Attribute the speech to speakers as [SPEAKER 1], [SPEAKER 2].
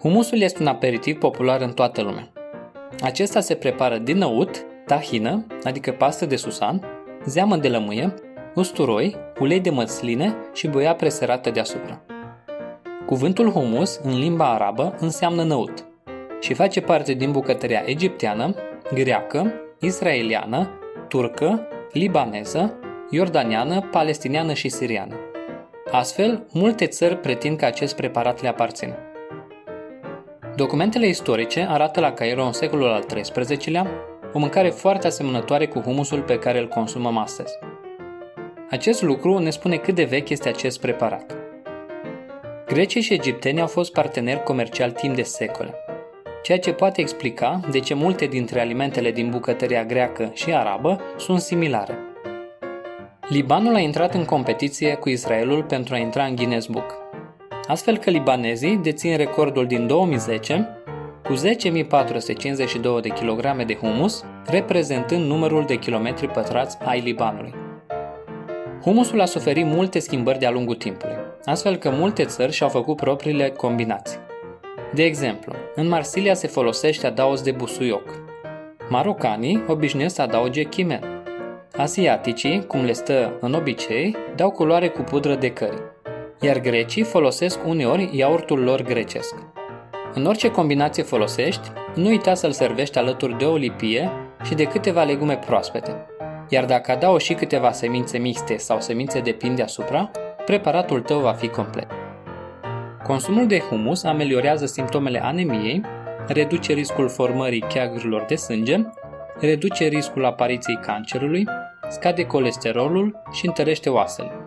[SPEAKER 1] Humusul este un aperitiv popular în toată lumea. Acesta se prepară din năut, tahină, adică pastă de susan, zeamă de lămâie, usturoi, ulei de măsline și boia preserată deasupra. Cuvântul humus, în limba arabă, înseamnă năut și face parte din bucătăria egipteană, greacă, israeliană, turcă, libaneză, iordaniană, palestiniană și siriană. Astfel, multe țări pretind că acest preparat le aparține. Documentele istorice arată la Cairo în secolul al XIII-lea o mâncare foarte asemănătoare cu humusul pe care îl consumăm astăzi. Acest lucru ne spune cât de vechi este acest preparat. Grecii și egiptenii au fost parteneri comerciali timp de secole, ceea ce poate explica de ce multe dintre alimentele din bucătăria greacă și arabă sunt similare. Libanul a intrat în competiție cu Israelul pentru a intra în Guinness Book, astfel că libanezii dețin recordul din 2010 cu 10.452 de kilograme de humus, reprezentând numărul de kilometri pătrați ai Libanului. Humusul a suferit multe schimbări de-a lungul timpului, astfel că multe țări și-au făcut propriile combinații. De exemplu, în Marsilia se folosește adaos de busuioc. Marocanii obișnuiesc să adauge chimen. Asiaticii, cum le stă în obicei, dau culoare cu pudră de curry, iar grecii folosesc uneori iaurtul lor grecesc. În orice combinație folosești, nu uita să-l servești alături de o lipie și de câteva legume proaspete. Iar dacă adaugi și câteva semințe mixte sau semințe de pin deasupra, preparatul tău va fi complet. Consumul de humus ameliorează simptomele anemiei, reduce riscul formării cheagurilor de sânge, reduce riscul apariției cancerului, scade colesterolul și întărește oasele.